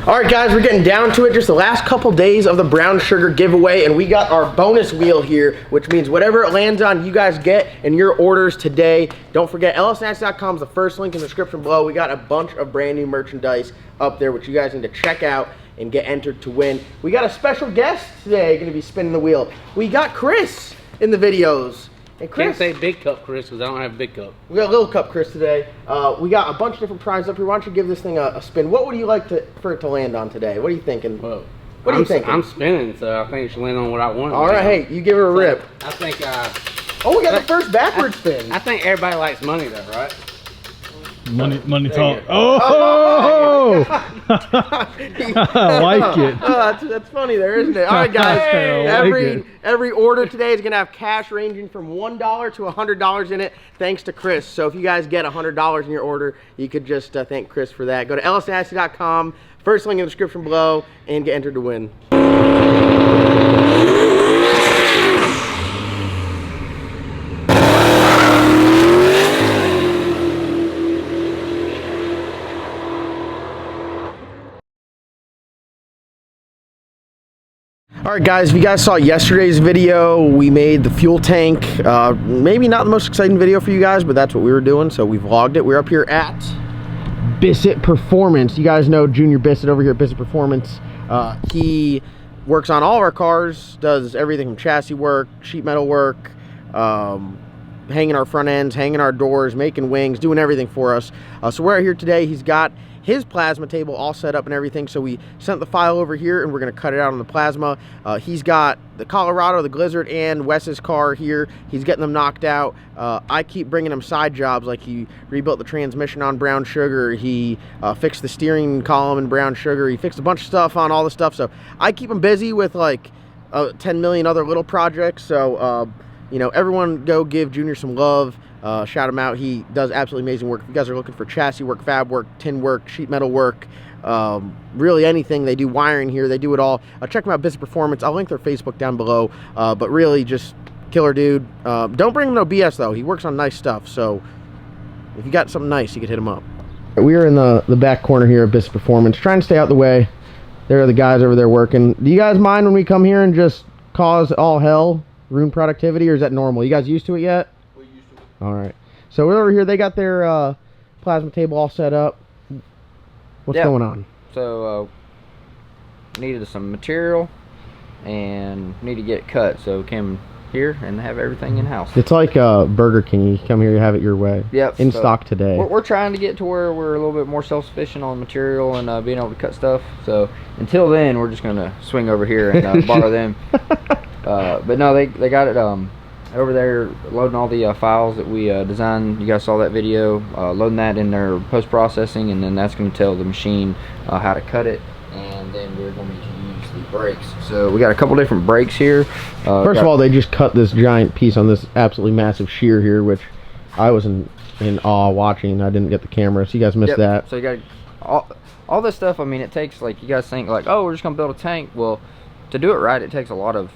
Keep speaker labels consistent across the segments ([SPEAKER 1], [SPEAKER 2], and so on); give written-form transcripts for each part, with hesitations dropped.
[SPEAKER 1] Alright guys, we're getting down to it. Just the last couple days of the brown sugar giveaway, and we got our bonus wheel here, which means whatever it lands on, you guys get in your orders today. Don't forget, lsnacks.com is the first link in the description below. We got a bunch of brand new merchandise up there, which you guys need to check out and get entered to win. We got a special guest today going to be spinning the wheel. We got Chris in the videos. And Chris,
[SPEAKER 2] can't say big cup Chris because I don't have a big cup.
[SPEAKER 1] We got a little cup Chris today. We got a bunch of different prizes up here. Why don't you give this thing a spin? What would you like for it to land on today? What are you thinking?
[SPEAKER 2] Well,
[SPEAKER 1] what are you thinking?
[SPEAKER 2] I'm spinning, so I think it should land on what I want.
[SPEAKER 1] All right, hey, you give her a rip.
[SPEAKER 2] I think.
[SPEAKER 1] Oh, we got the first backward spin.
[SPEAKER 2] I think everybody likes money though, right?
[SPEAKER 3] Money talk. Oh! I like it.
[SPEAKER 1] That's funny there, isn't it? All right, guys. Every order today is going to have cash ranging from $1 to $100 in it, thanks to Chris. So if you guys get $100 in your order, you could just thank Chris for that. Go to lsnacks.com, first link in the description below, and get entered to win. Alright guys, if you guys saw yesterday's video, we made the fuel tank. Maybe not the most exciting video for you guys, but that's what we were doing, so we vlogged it. We're up here at Bissett Performance. You guys know Junior Bissett over here at Bissett Performance. He works on all of our cars, does everything from chassis work, sheet metal work, hanging our front ends, hanging our doors, making wings, doing everything for us. So we're out here today. He's got his plasma table all set up and everything, so we sent the file over here and we're going to cut it out on the plasma. He's got the Colorado, the Blizzard, and Wes's car here. He's getting them knocked out. I keep bringing him side jobs, like he rebuilt the transmission on brown sugar, he fixed the steering column in brown sugar, he fixed a bunch of stuff on all the stuff, so I keep him busy with like 10 million other little projects. So you know, everyone go give Junior some love. Shout him out. He does absolutely amazing work. If you guys are looking for chassis work, fab work, tin work, sheet metal work, really anything, they do wiring here, they do it all. Check them out, Bissett Performance. I'll link their Facebook down below. But really, just killer dude. Don't bring him no BS though. He works on nice stuff. So if you got something nice, you could hit him up. We are in the back corner here of Bissett Performance, trying to stay out the way. There are the guys over there working. Do you guys mind when we come here and just cause all hell, ruin productivity, or is that normal? You guys used to it yet? All right, so we're over here. They got their plasma table all set up. What's going on?
[SPEAKER 4] So needed some material and need to get it cut, so came here and have everything in house.
[SPEAKER 1] It's like Burger King. You come here, you have it your way.
[SPEAKER 4] Yep.
[SPEAKER 1] In stock today.
[SPEAKER 4] We're trying to get to where we're a little bit more self-sufficient on material and being able to cut stuff. So until then, we're just gonna swing over here and borrow them. But no, they got it over there loading all the files that we designed. You guys saw that video, loading that in their post-processing, and then that's going to tell the machine how to cut it, and then we're going to use the brakes. So we got a couple different brakes here.
[SPEAKER 1] First of all, they just cut this giant piece on this absolutely massive shear here, which I was in awe watching. I didn't get the camera, so you guys missed that.
[SPEAKER 4] So you got all this stuff. I mean, it takes, like, you guys think like, oh, we're just going to build a tank. Well, to do it right, it takes a lot of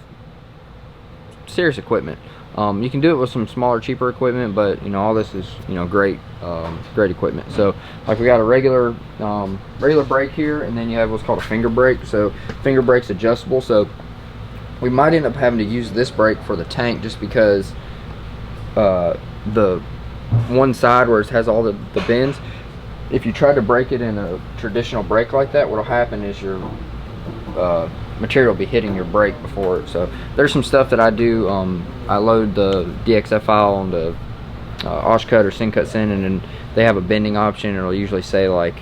[SPEAKER 4] serious equipment. You can do it with some smaller, cheaper equipment, but you know, all this is, you know, great equipment. So like, we got a regular brake here, and then you have what's called a finger brake. So finger brake's adjustable, so we might end up having to use this brake for the tank, just because the one side where it has all the bends, if you try to brake it in a traditional brake like that, what'll happen is your material will be hitting your brake before it. So there's some stuff that I do. I load the DXF file on the Oshcut or SynCut Syn, and then they have a bending option, and it'll usually say like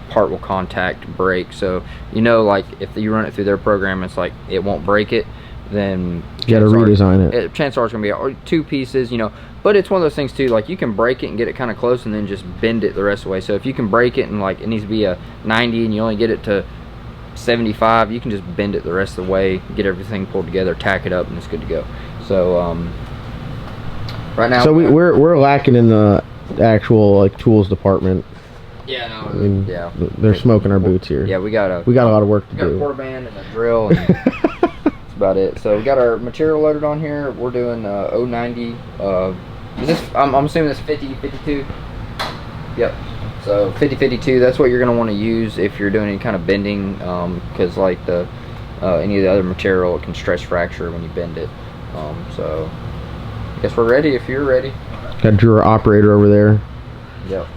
[SPEAKER 4] part will contact brake. So you know, like if you run it through their program, it's like it won't break it, then
[SPEAKER 1] you gotta redesign it.
[SPEAKER 4] Chances are it's gonna be two pieces, you know. But it's one of those things too, like you can break it and get it kind of close, and then just bend it the rest of the way. So if you can break it and like it needs to be a 90 and you only get it to 75, you can just bend it the rest of the way, get everything pulled together, tack it up, and it's good to go. So right now,
[SPEAKER 1] so we're lacking in the actual like tools department.
[SPEAKER 4] Yeah, no,
[SPEAKER 1] I mean,
[SPEAKER 4] yeah,
[SPEAKER 1] they're smoking our boots here.
[SPEAKER 4] Yeah, we got a
[SPEAKER 1] lot of work to do.
[SPEAKER 4] We got a quarter band and a drill, and that's about it. So we got our material loaded on here. We're doing 090. Is this? I'm assuming this 50, 52. Yep. So 50-52, that's what you're going to want to use if you're doing any kind of bending, because like any of the other material, it can stress fracture when you bend it. So I guess we're ready if you're ready.
[SPEAKER 1] Got Drew, our operator, over there.
[SPEAKER 4] Yep.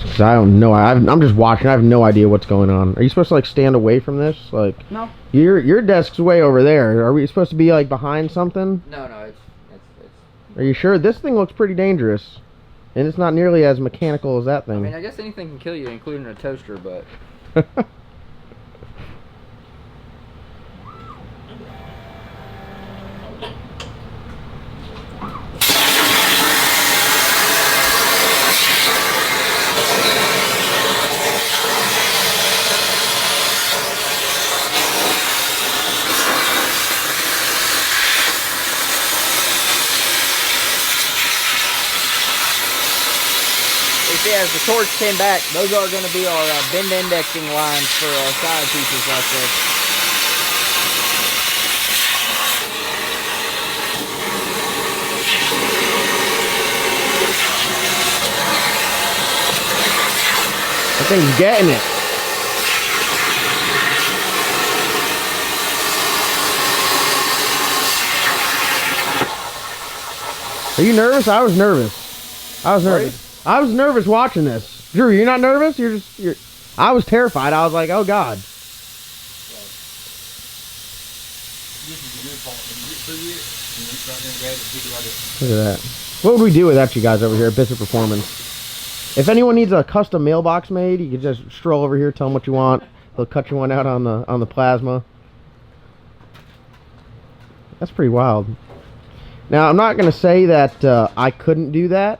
[SPEAKER 1] Cause I don't know. I'm just watching. I have no idea what's going on. Are you supposed to like stand away from this? Like,
[SPEAKER 4] No.
[SPEAKER 1] Your desk's way over there. Are we supposed to be like behind something?
[SPEAKER 4] No, it's
[SPEAKER 1] Are you sure? This thing looks pretty dangerous, and it's not nearly as mechanical as that thing.
[SPEAKER 4] I mean, I guess anything can kill you, including a toaster, but you see, as the torch came back, those are going to be our bend indexing lines for our side pieces like this.
[SPEAKER 1] That thing's getting it. Are you nervous? I was nervous. I was nervous. I was nervous watching this. Drew, you're not nervous? You're I was terrified. I was like, oh God. Look at that. What would we do without you guys over here at Bishop Performance? If anyone needs a custom mailbox made, you can just stroll over here, tell them what you want. They'll cut you one out on the plasma. That's pretty wild. Now, I'm not going to say that I couldn't do that,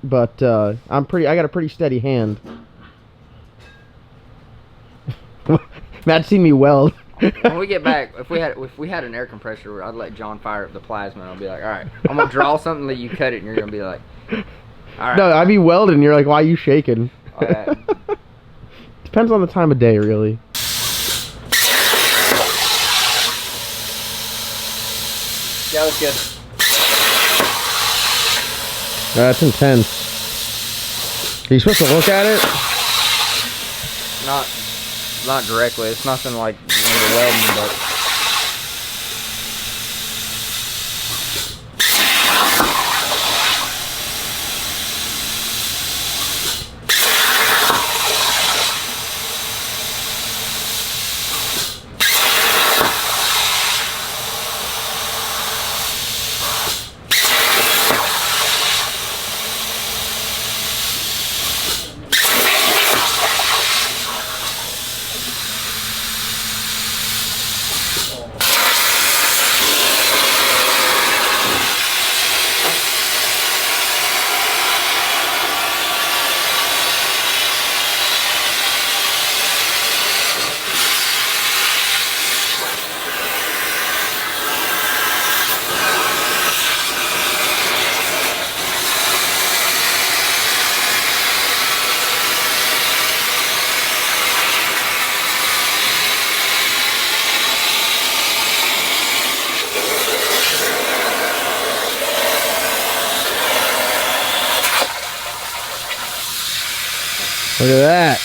[SPEAKER 1] but I got a pretty steady hand. Matt's seen me weld.
[SPEAKER 4] When we get back, if we had an air compressor, I'd let John fire up the plasma, and I'll be like, all right, I'm gonna draw something that you cut it, and you're gonna be like, all right.
[SPEAKER 1] No, I'd be welding, and you're like, why are you shaking?
[SPEAKER 4] All right.
[SPEAKER 1] Depends on the time of day, really.
[SPEAKER 4] Yeah, that's good.
[SPEAKER 1] That's intense. Are you supposed to look at it?
[SPEAKER 4] Not directly. It's nothing like when you're welding, but
[SPEAKER 1] Look at that.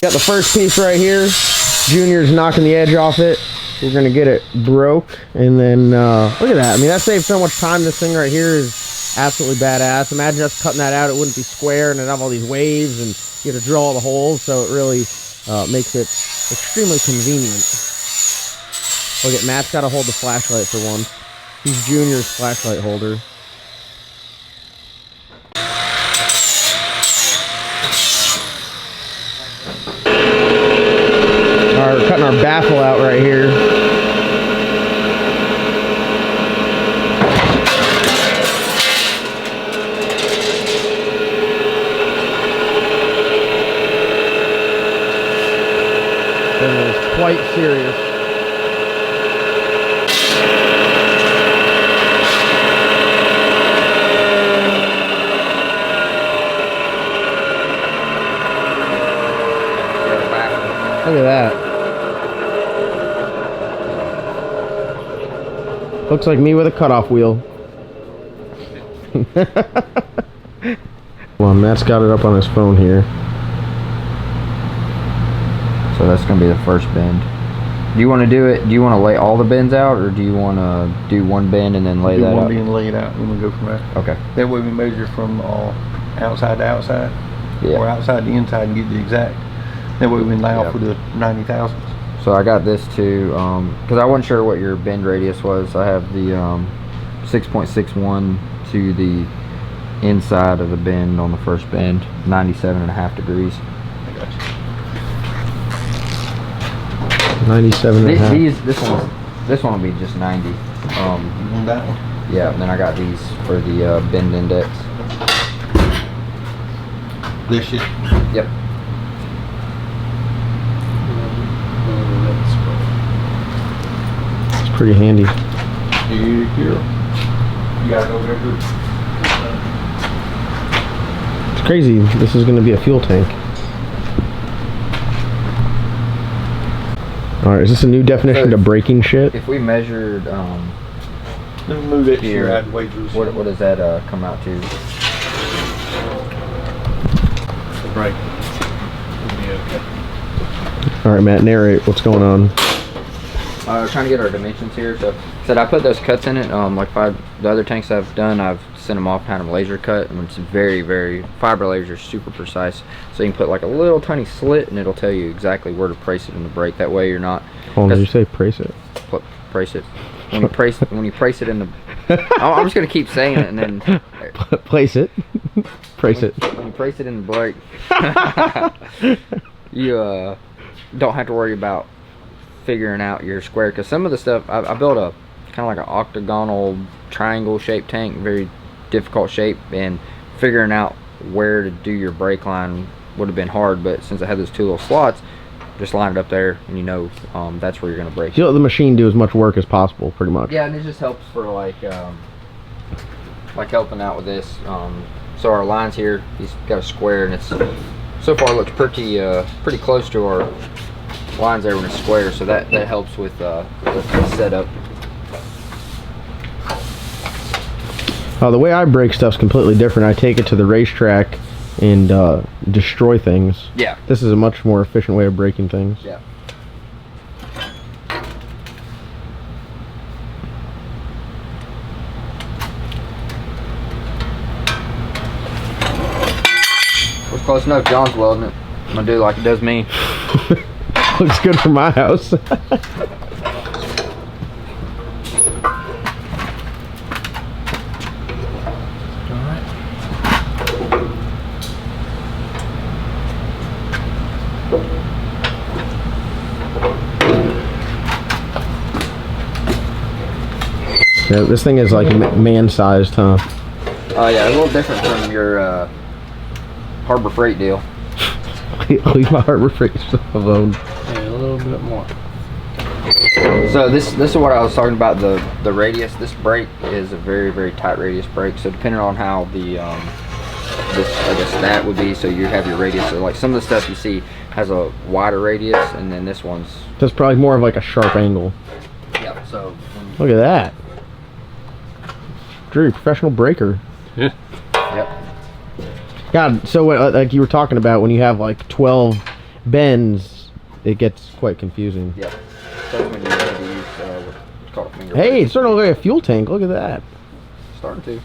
[SPEAKER 1] Got the first piece right here. Junior's knocking the edge off it. We're gonna get it broke, and then look at that. I mean, that saves so much time. This thing right here is absolutely badass. Imagine us cutting that out; it wouldn't be square, and it'd have all these waves, and you have to drill all the holes. So it really makes it extremely convenient. Look at Matt's got to hold the flashlight for once. He's Junior's flashlight holder. We're cutting our baffle out right here. This is quite serious. Look at that. Looks like me with a cutoff wheel. Well, Matt's got it up on his phone here.
[SPEAKER 4] So that's gonna be the first bend. Do you want to do it? Do you want to lay all the bends out, or do you want to do one bend and then lay that
[SPEAKER 5] Do one
[SPEAKER 4] out?
[SPEAKER 5] bend, lay it out, and we go from there.
[SPEAKER 4] Okay.
[SPEAKER 5] That way we measure from outside to outside,
[SPEAKER 4] Yeah.
[SPEAKER 5] or outside to inside, and get the exact. That way we can lay off for the 90 thousandths.
[SPEAKER 4] So I got this too, because I wasn't sure what your bend radius was. I have the 6.61 to the inside of the bend on the first bend, 97.5 degrees.
[SPEAKER 5] I got you.
[SPEAKER 1] 97 and a half.
[SPEAKER 4] This one will be just 90.
[SPEAKER 5] You want that one?
[SPEAKER 4] Yeah, and then I got these for the bend index.
[SPEAKER 5] This shit.
[SPEAKER 4] Yep.
[SPEAKER 1] It's pretty handy.
[SPEAKER 5] You gotta go there too.
[SPEAKER 1] It's crazy. This is going to be a fuel tank. Alright, is this a new definition to braking shit?
[SPEAKER 4] If we measured,
[SPEAKER 5] Let me move that
[SPEAKER 4] Here.
[SPEAKER 5] here. I'd wait for
[SPEAKER 4] what does that come out to?
[SPEAKER 5] Right.
[SPEAKER 1] Alright, Matt, narrate what's going on.
[SPEAKER 4] Trying to get our dimensions here. So, I put those cuts in it. Like the other tanks I've done, I've sent them off, had them laser cut, and it's very, very fiber laser, super precise. So you can put like a little tiny slit, and it'll tell you exactly where to brace it in the brake. That way you're not.
[SPEAKER 1] Hold on, did you say brace it?
[SPEAKER 4] Brace it. When you brace it in the. I'm just gonna keep saying it, and then.
[SPEAKER 1] Place it. Brace it.
[SPEAKER 4] When you brace it in the brake, you don't have to worry about figuring out your square, because some of the stuff I built a kind of like an octagonal triangle shaped tank, very difficult shape, and figuring out where to do your brake line would have been hard, but since I had those two little slots, just line it up there and that's where you're going to brake.
[SPEAKER 1] You let the machine do as much work as possible, pretty much.
[SPEAKER 4] Yeah, and it just helps for like helping out with this. So our lines here, he's got a square, and it's so far looks pretty close to our lines there when it's square, so that helps with the setup.
[SPEAKER 1] The way I brake stuff's completely different. I take it to the racetrack and destroy things.
[SPEAKER 4] Yeah.
[SPEAKER 1] This is a much more efficient way of braking things.
[SPEAKER 4] Yeah. Was close enough. John's welding it. I'm gonna do like it does me.
[SPEAKER 1] Looks good for my house. Yeah, this thing is like man-sized, huh?
[SPEAKER 4] Oh yeah, a little different from your Harbor Freight deal.
[SPEAKER 1] Leave my Harbor Freight stuff alone.
[SPEAKER 2] Yeah, a little bit more.
[SPEAKER 4] So this is what I was talking about, the radius. This brake is a very, very tight radius brake. So depending on how the this I guess that would be, so you have your radius. So like some of the stuff you see has a wider radius, and then this one's.
[SPEAKER 1] That's probably more of like a sharp angle.
[SPEAKER 4] Yeah. So.
[SPEAKER 1] Look at that. Drew, professional braker.
[SPEAKER 2] Yeah.
[SPEAKER 4] Yep.
[SPEAKER 1] God, so like you were talking about, when you have like 12 bends, it gets quite confusing.
[SPEAKER 4] Yep. That's when you need to use what's called a finger.
[SPEAKER 1] Hey, it's starting to look like a fuel tank. Look at that.
[SPEAKER 4] Starting to.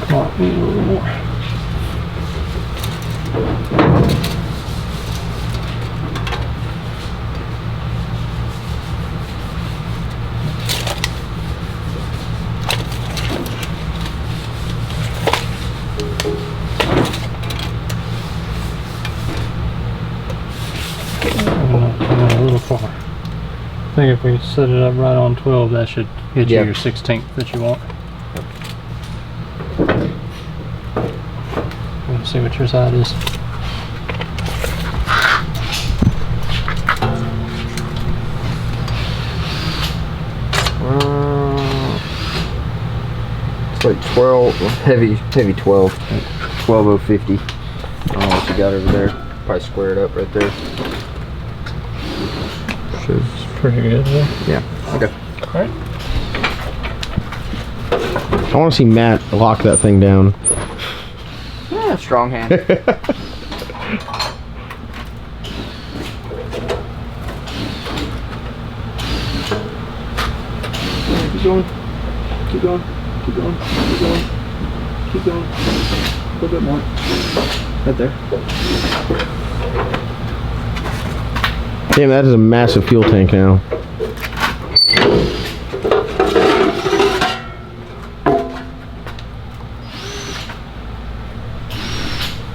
[SPEAKER 2] Come on, we need a little more. A little far. I think if we set it up right on 12, that should get you
[SPEAKER 4] Yep.
[SPEAKER 2] your 16th that you want. Let's see what your side is.
[SPEAKER 4] It's like 12, heavy 12, 12050. you got over there. Probably square it up right there.
[SPEAKER 2] It's pretty good,
[SPEAKER 4] Yeah. Okay.
[SPEAKER 2] Alright.
[SPEAKER 1] I want to see Matt lock that thing down.
[SPEAKER 4] Yeah, strong hand.
[SPEAKER 1] Keep going. Keep going. Keep going. Keep going. Keep going. A little bit more. Right there. Damn, that is a massive fuel tank now.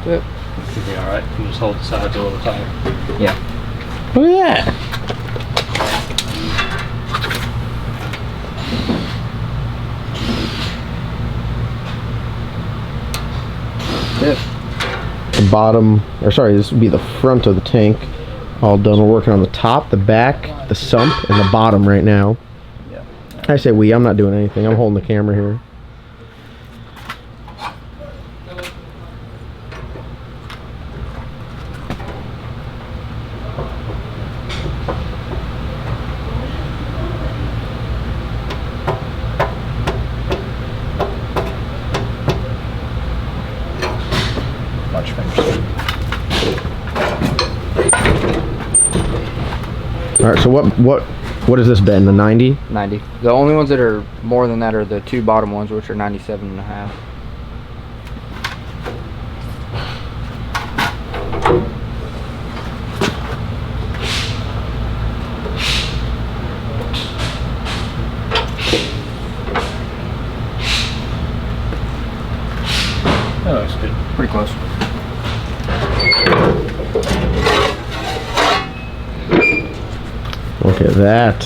[SPEAKER 4] Yep.
[SPEAKER 2] Should be alright. You can just hold the sides a little tighter.
[SPEAKER 4] Yeah.
[SPEAKER 1] Look at that.
[SPEAKER 4] Yep.
[SPEAKER 1] The bottom, or sorry, this would be the front of the tank. All done. We're working on the top, the back, the sump, and the bottom right now.
[SPEAKER 5] Yeah.
[SPEAKER 1] I say we, I'm not doing anything. I'm holding the camera here.
[SPEAKER 5] Much finished.
[SPEAKER 1] All right. So what is this bed? The 90?
[SPEAKER 4] 90. The only ones that are more than that are the two bottom ones, which are 97.5.
[SPEAKER 2] That looks good.
[SPEAKER 4] Pretty close.
[SPEAKER 1] Look at that.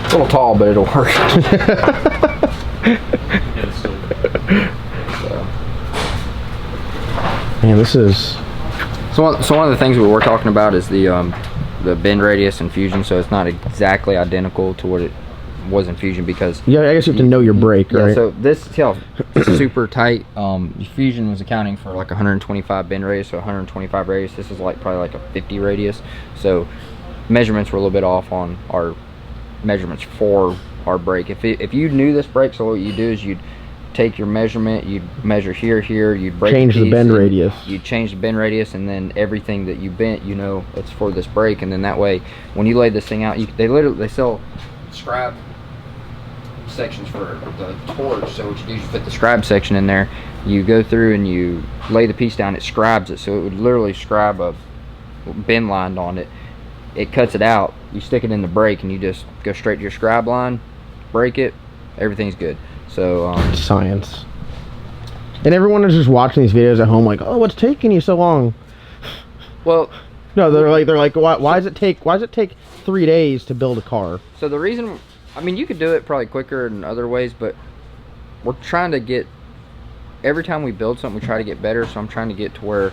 [SPEAKER 4] A little tall, but it'll work.
[SPEAKER 2] Yeah, it's still
[SPEAKER 1] Man, this is.
[SPEAKER 4] So one of the things we were talking about is the bend radius in Fusion. So it's not exactly identical to what it was in Fusion because
[SPEAKER 1] Yeah, I guess you have to know your brake,
[SPEAKER 4] yeah,
[SPEAKER 1] right?
[SPEAKER 4] so this, see how it's super tight. Fusion was accounting for like 125 bend radius, so 125 radius. This is like probably like a 50 radius. So measurements were a little bit off on our measurements for our brake. If you knew this brake, so what you do is you'd take your measurement, you'd measure here, you'd break
[SPEAKER 1] Change the
[SPEAKER 4] piece,
[SPEAKER 1] bend
[SPEAKER 4] and
[SPEAKER 1] radius.
[SPEAKER 4] You'd change the bend radius, and then everything that you bent, you know, it's for this brake. And then that way, when you lay this thing out, they sell scribe sections for the torch. So what you do is you put the scribe section in there, you go through and you lay the piece down, it scribes it, so it would literally scribe a bend line on it. It cuts it out, you stick it in the brake, and you just go straight to your scribe line, break it, everything's good. So
[SPEAKER 1] Science. And everyone is just watching these videos at home like, oh, what's taking you so long?
[SPEAKER 4] well,
[SPEAKER 1] No, they're like why does it take 3 days to build a car?
[SPEAKER 4] so the reason, I mean, you could do it probably quicker in other ways, but we're trying to get, every time we build something, we try to get better. So I'm trying to get to where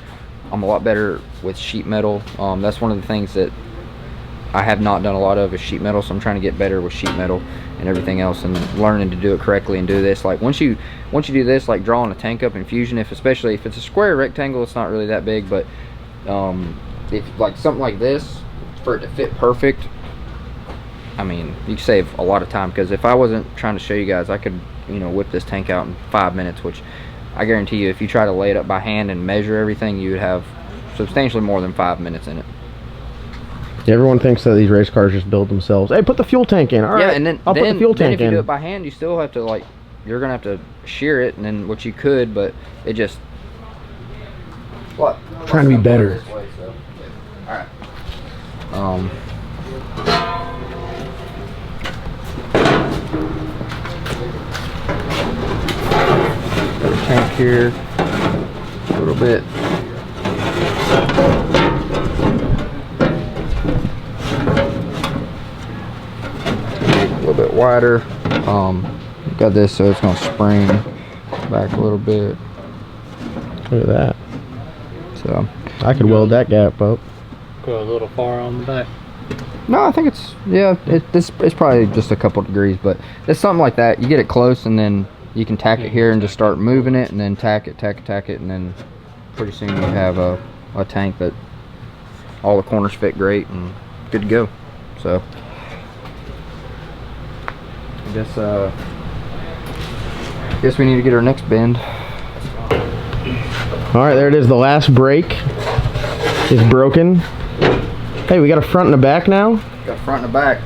[SPEAKER 4] I'm a lot better with sheet metal. That's one of the things that I have not done a lot of is sheet metal. So I'm trying to get better with sheet metal and everything else, and learning to do it correctly and do this. Like once you do this, like drawing a tank up in Fusion, especially if it's a square rectangle, it's not really that big, but if like something like this, for it to fit perfect, I mean, you save a lot of time. Because if I wasn't trying to show you guys, I could, you know, whip this tank out in 5 minutes, which I guarantee you, if you try to lay it up by hand and measure everything, you would have substantially more than 5 minutes in it.
[SPEAKER 1] Yeah, everyone thinks that these race cars just build themselves. Hey, put the fuel tank in. All right,
[SPEAKER 4] Yeah, and then
[SPEAKER 1] I'll put the fuel tank
[SPEAKER 4] if you
[SPEAKER 1] in.
[SPEAKER 4] do it by hand, you still have to, like, you're gonna have to shear it, and then which you could, but it just
[SPEAKER 1] Trying to be better.
[SPEAKER 4] All right. Tank here a little bit. A little bit wider. Got this so it's gonna spring back a little bit.
[SPEAKER 1] Look at that.
[SPEAKER 4] So
[SPEAKER 1] I could weld that gap up.
[SPEAKER 2] go a little far on the back.
[SPEAKER 4] no, I think it's probably just a couple degrees, but it's something like that. You get it close, and then you can tack it here and just start moving it, and then tack it, and then pretty soon you have a tank that all the corners fit great and good to go. So I guess we need to get our next bend.
[SPEAKER 1] All right, there it is. The last brake is broken. Hey, we got a front and a back now.
[SPEAKER 4] Got front and a back.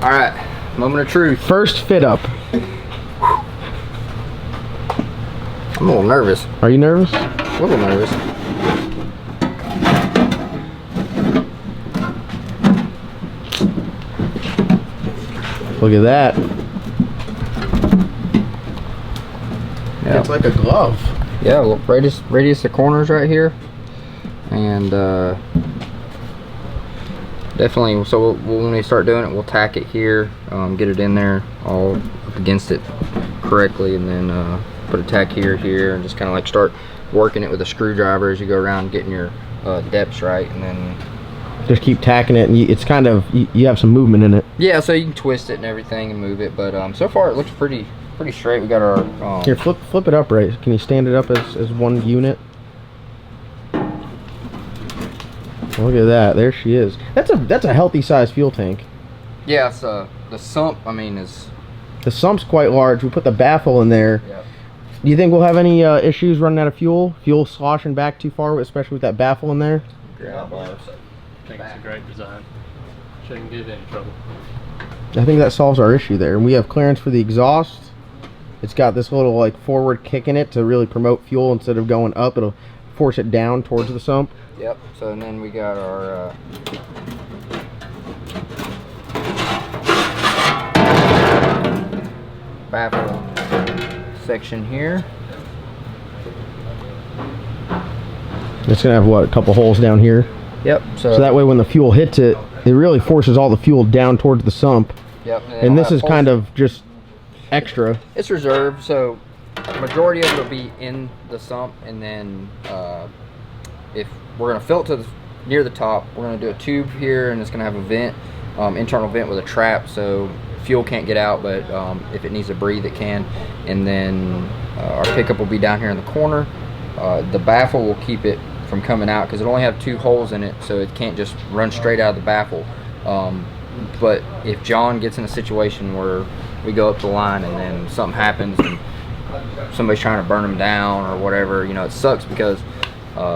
[SPEAKER 4] All right, moment of truth.
[SPEAKER 1] First fit up.
[SPEAKER 4] I'm a little nervous.
[SPEAKER 1] Are you nervous?
[SPEAKER 4] A little nervous.
[SPEAKER 1] Look at that.
[SPEAKER 4] Yeah.
[SPEAKER 1] It's like a glove.
[SPEAKER 4] Yeah, well, radius of corners right here, and definitely. So when we start doing it, we'll tack it here, get it in there all up against it correctly, and then put a tack here, and just kind of like start working it with a screwdriver as you go around, getting your depths right, and then
[SPEAKER 1] just keep tacking it, and it's kind of you have some movement in it.
[SPEAKER 4] Yeah, so you can twist it and everything and move it, but so far it looks pretty straight. We got our
[SPEAKER 1] here, flip it upright. Can you stand it up as one unit? Look at that. There she is. That's a healthy size fuel tank.
[SPEAKER 4] Yeah, so the sump, I mean, is
[SPEAKER 1] the sump's quite large. We put the baffle in there.
[SPEAKER 4] Yep.
[SPEAKER 1] Do you think we'll have any issues running out of fuel? Fuel sloshing back too far, especially with that baffle in there?
[SPEAKER 2] I think it's a great design. Shouldn't get any trouble.
[SPEAKER 1] I think that solves our issue there. And we have clearance for the exhaust. It's got this little like forward kick in it to really promote fuel. Instead of going up, it'll force it down towards the sump.
[SPEAKER 4] Yep. So and then we got our baffle section here.
[SPEAKER 1] It's gonna have what, a couple holes down here.
[SPEAKER 4] Yep.
[SPEAKER 1] So that way when the fuel hits it, it really forces all the fuel down towards the sump.
[SPEAKER 4] Yep.
[SPEAKER 1] And this is kind of just extra.
[SPEAKER 4] It's reserved, so majority of it will be in the sump, and then if we're gonna fill it to near the top, we're gonna do a tube here, and it's gonna have a vent, internal vent with a trap, so fuel can't get out, but if it needs to breathe, it can. And then our pickup will be down here in the corner. The baffle will keep it from coming out because it only have 2 holes in it, so it can't just run straight out of the baffle. But if John gets in a situation where we go up the line and then something happens and somebody's trying to burn him down or whatever, you know, it sucks because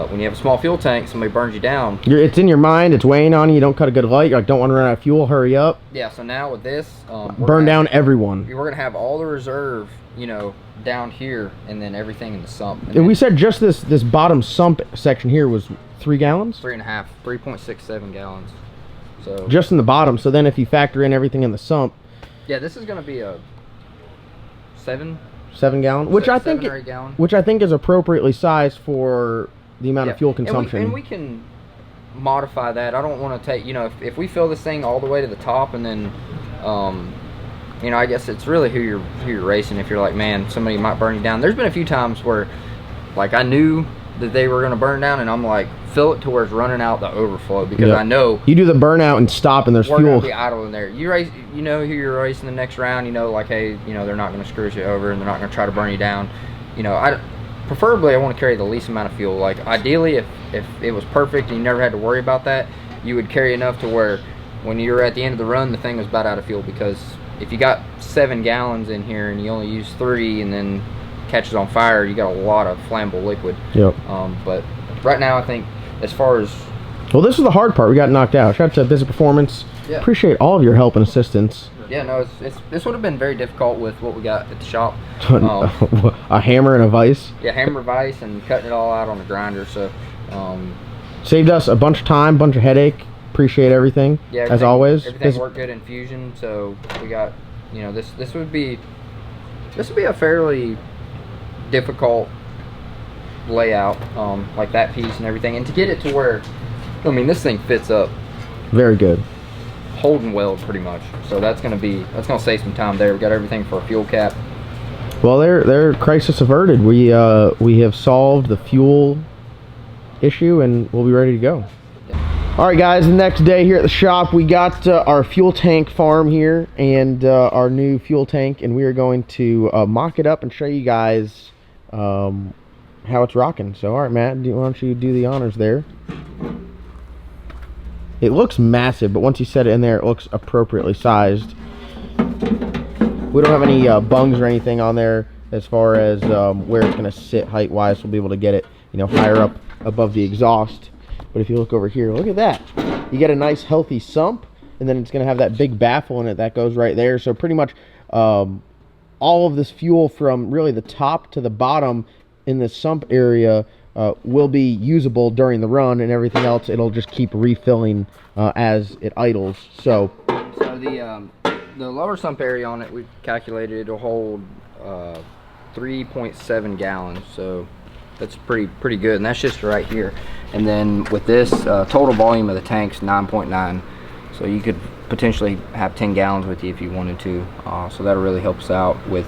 [SPEAKER 4] when you have a small fuel tank, somebody burns you down.
[SPEAKER 1] It's in your mind, it's weighing on you, you don't cut a good light, you like, don't want to run out of fuel, hurry up.
[SPEAKER 4] Yeah, so now with this,
[SPEAKER 1] burn down everyone.
[SPEAKER 4] We're going to have all the reserve, you know, down here, and then everything in the sump.
[SPEAKER 1] And we said just this bottom sump section here was 3 gallons?
[SPEAKER 4] 3.5, 3.67 gallons. So
[SPEAKER 1] just in the bottom, so then if you factor in everything in the sump.
[SPEAKER 4] Yeah, this is going to be a 7
[SPEAKER 1] gallon, which I think is appropriately sized for the amount of fuel consumption.
[SPEAKER 4] And we can modify that. I don't want to take, you know, if we fill this thing all the way to the top, and then you know, I guess it's really who you're racing. If you're like, man, somebody might burn you down. There's been a few times where like I knew that they were going to burn down, and I'm like, fill it to where it's running out the overflow, because I know
[SPEAKER 1] you do the burnout and stop, and there's
[SPEAKER 4] we're
[SPEAKER 1] fuel.
[SPEAKER 4] Gonna be idle in there. You race, you know who you're racing the next round. You know, like, hey, you know, they're not going to screw you over, and they're not going to try to burn you down. You know, preferably I want to carry the least amount of fuel. Like ideally, if it was perfect and you never had to worry about that, you would carry enough to where when you were at the end of the run, the thing was about out of fuel. Because if you got 7 gallons in here and you only use 3 and then catches on fire, you got a lot of flammable liquid.
[SPEAKER 1] Yep.
[SPEAKER 4] But right now, I think as far as
[SPEAKER 1] well, this was the hard part. We got knocked out. Shout out to Visit Performance.
[SPEAKER 4] Yeah.
[SPEAKER 1] Appreciate all of your help and assistance.
[SPEAKER 4] Yeah, no, this would have been very difficult with what we got at the shop.
[SPEAKER 1] A hammer and a vise.
[SPEAKER 4] Yeah, hammer, vise, and cutting it all out on the grinder. So
[SPEAKER 1] saved us a bunch of time, bunch of headache. Appreciate everything.
[SPEAKER 4] Yeah,
[SPEAKER 1] as always.
[SPEAKER 4] Everything worked good in Fusion. So we got, you know, this would be a fairly difficult layout, like that piece and everything, and to get it to where, I mean, this thing fits up
[SPEAKER 1] very good,
[SPEAKER 4] holding weld pretty much. So that's gonna save some time there. We got everything for a fuel cap.
[SPEAKER 1] Well, they're crisis averted. We have solved the fuel issue, and we'll be ready to go.
[SPEAKER 4] Yeah.
[SPEAKER 1] All right, guys, the next day here at the shop, we got our fuel tank farm here and our new fuel tank, and we are going to mock it up and show you guys how it's rocking. So, all right, Matt, why don't you do the honors there? It looks massive, but once you set it in there, it looks appropriately sized. We don't have any bungs or anything on there as far as where it's going to sit height-wise. We'll be able to get it, higher up above the exhaust. But if you look over here, look at that. You get a nice healthy sump, and then it's going to have that big baffle in it that goes right there. So pretty much all of this fuel from really the top to the bottom in the sump area will be usable during the run, and everything else it'll just keep refilling as it idles. So
[SPEAKER 4] the lower sump area on it, we calculated it'll hold 3.7 gallons. So that's pretty good, and that's just right here. And then with this, total volume of the tank's 9.9, so you could potentially have 10 gallons with you if you wanted to. So that'll really help us out with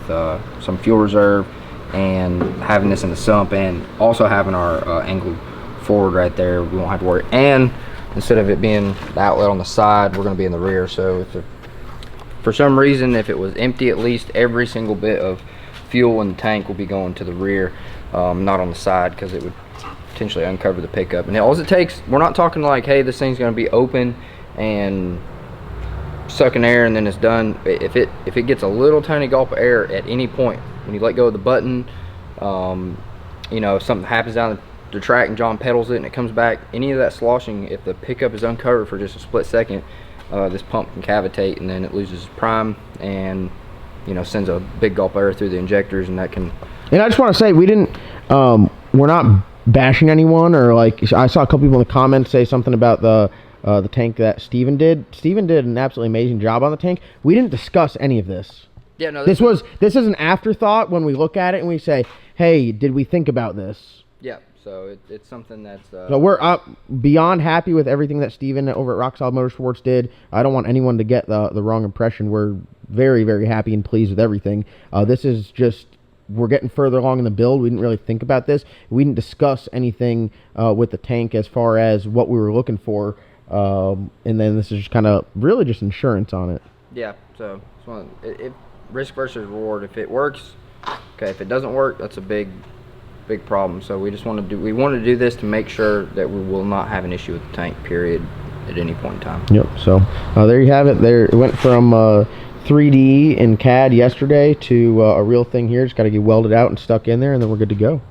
[SPEAKER 4] some fuel reserve, and having this in the sump, and also having our angle forward right there. We won't have to worry. And instead of it being the outlet on the side, we're going to be in the rear. So if for some reason, if it was empty, at least every single bit of fuel in the tank will be going to the rear, not on the side, because it would potentially uncover the pickup. And all it takes, we're not talking like, hey, this thing's going to be open and sucking air and then it's done. If it gets a little tiny gulp of air at any point when you let go of the button, if something happens down the track and John pedals it and it comes back, any of that sloshing, if the pickup is uncovered for just a split second, this pump can cavitate, and then it loses prime and sends a big gulp of air through the injectors, and that can.
[SPEAKER 1] And I just want to say, we didn't we're not bashing anyone, or like, I saw a couple people in the comments say something about the tank that Steven did. Steven did an absolutely amazing job on the tank. We didn't discuss any of this.
[SPEAKER 4] Yeah, no.
[SPEAKER 1] This is an afterthought when we look at it and we say, hey, did we think about this?
[SPEAKER 4] Yeah, so it's something that's.
[SPEAKER 1] So we're beyond happy with everything that Steven over at Rock Solid Motorsports did. I don't want anyone to get the wrong impression. We're very, very happy and pleased with everything. This is just, we're getting further along in the build. We didn't really think about this. We didn't discuss anything with the tank as far as what we were looking for. And then this is just kind of really just insurance on it.
[SPEAKER 4] Yeah, so it risk versus reward. If it works, okay. If it doesn't work, that's a big problem. So we just want to do this to make sure that we will not have an issue with the tank, period, at any point in time.
[SPEAKER 1] Yep. So there you have it. There it went from 3D in CAD yesterday to a real thing here. Just got to get welded out and stuck in there, and then we're good to go.